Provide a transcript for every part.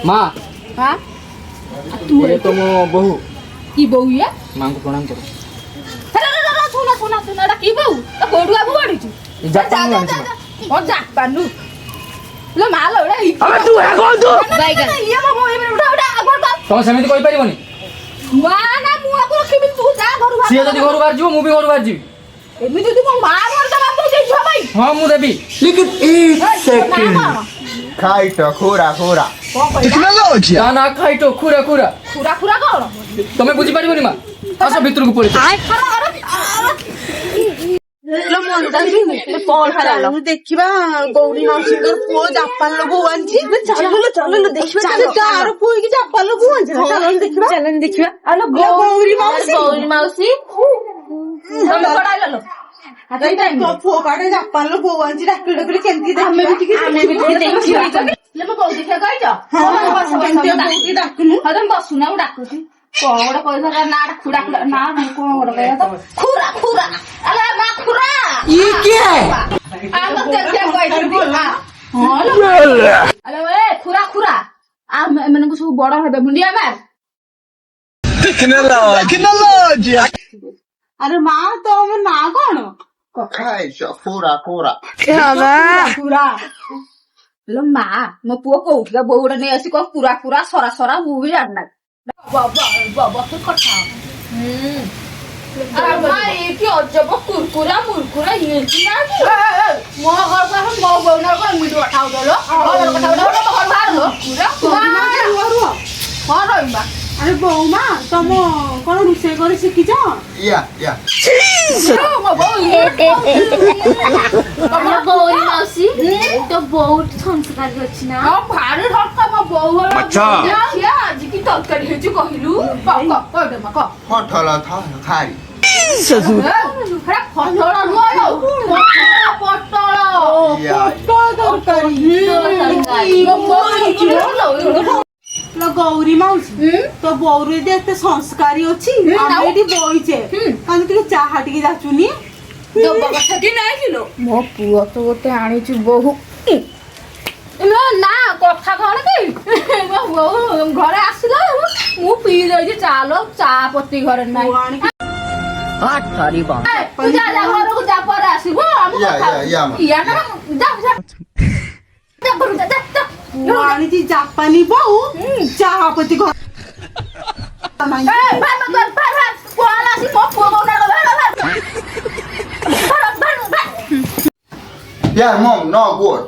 माँ हाँ तू ये तो मो बहू की बहू ये माँ को प्रणाम करो सुना सुना सुना एटा की बहू तो कोडू बाबू बाड़ीछु जापान में आनिछि ओ जापान लो मालो एटा अबे तू है कौन तू बाइगन ये मो ये उठा उठा आगर का तम सेमिति कहि परिबनी ना मु आगर रखिबि तू जा घर सिए जदी घर बाहर जीव मु भी घर बाहर जीव एमि जदी मो मां घर दबा तो जे छो भाई हां मु देबी लेकिन एक सेकंड खाइट खोरा खोरा ना ना खाइटो खुरा खुरा खुरा खुरा कोन तमे बुझी परिबनी माँ आस भीतर को पड़े लो मन दादी में कौन हलालो देखिबा गौरी माउसीर पुओ जापान लो बहू आंची चलो देखिबा तार पुओ की जापान लो बहू आंची चलन देखिबा आलो गौरी माउसी तमे पडाइलो लो आता तो फोकाडे जापान लो बहू आंची डाकडी डाकडी केंती देखिबा आमे भी देखिबा ले म बहू देखा गइछ केंती बहू डाकनु हदम बसु ना डाकुची कोन गोडा पैसा का ना खुडा खुडा ना नहीं कोन गोडा पैसा तो खुरा खुरा अले मा खुरा ये क्या है आम तेल के गइछ बोला हां अले ए खुरा खुरा आ मन को सब बड़ हेबे मुंडिया मार टेक्नोलॉजी अरे मां तो हम ना कोन खाइट खोरा खोरा खुरा लो मा मो पुओ को उठगा बौडा नै आसी को खुरा खुरा सरा सरा मु भी जानना बाबा तो कथा अरे भाई की अजब कुरकुरा मुरकुरा ये की ना की मो घर का हम मो बौना को मीठो उठाउ दलो और कथा उठाउ तो घर बाहर लो पूरा हां रहिबा अरे बहू मां तुम कोन रुसे करे शिखिछ या मो बौ तमरा गौरी माउसी तो बहुत संस्कार अछि ना हां भारी हक्का मो बौ अच्छा या आज की तरकारी हेजु कहिलु क दे म क फटल था खाई खरा फटोला नुयो पटोला या तरकारी लो गौरी माउसी तो बौरे देखते संस्कारी अछि आमे एटी बइचे कान के चाहा टिके जाचुनी दब कथा की नाही किलो मो पुओ तो गोटे आनी छु बहु नो ना कथा कोन की मो बहु घरे आसिलो मु पी जाई चालो चा पत्ती घरे नाही हाथ थारी बा पूजा जा घर को जा पर आसीबो हम या ना जा जा जा बरु जा जा वाणी जी जापानी बहू चाहा पति घर ए भाई कोला सी मो पुओ को ना या मम नो गुड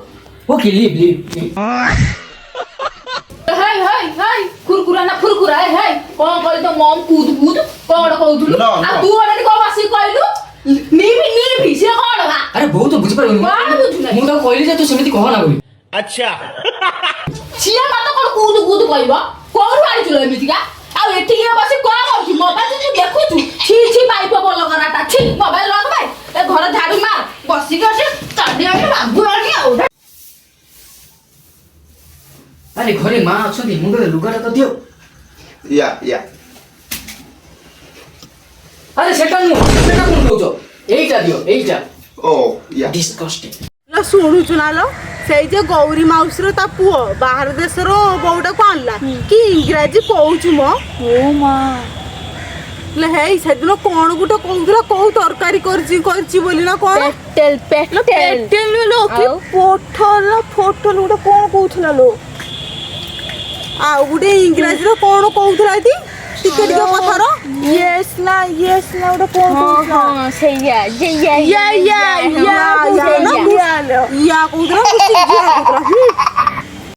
ओके लीव हाय कुरकुरा ना फुरकुरा है कोन कहि तो मम कूद कूद कोन कहउथुलु आ तू ओडे को वासी कहलु नी से कोन बा अरे बहुत तो बुझी परिबनी कोन बुझु ना मु तो कहली जे तू सेमिति कह ना करी अच्छा छिया मत कोन कूद कूद कहबो कोन आइ चलो एमितिका आ एठी के बसी कोन करछि मोबाइल तू देखु तू छी पाइप बोल कराटा छी मोबाइल लग भाई ए घर झाड़ू मार बसी के चढ़ी आके बाबू आनी आउ अरे घरे माँ अछंती मुंडरे लुगाटा तो दियो या अरे सेटा कोन कहउछो एइटा दियो एइटा ओ या डिस्गस्टिंग लो सुनु चुनालो सेई जे गौरी माउसीर ता पुओ बाहर देशर बौडा को आनला कि इंग्रजी कहउछु मो ओ मां ले हेई सेदिनो कोन गुटो कहउतला को तरकारी करछि बोली ना कोन पेटेल लो कि फोटल गुटो कोन कहउथला लो आ गुटे इंग्रजी रो कोन कहउथला ती टिके टिके कथारो यस ना गुटो कोन कहउथला हां सैया या कहउथला कुछ या कहउथला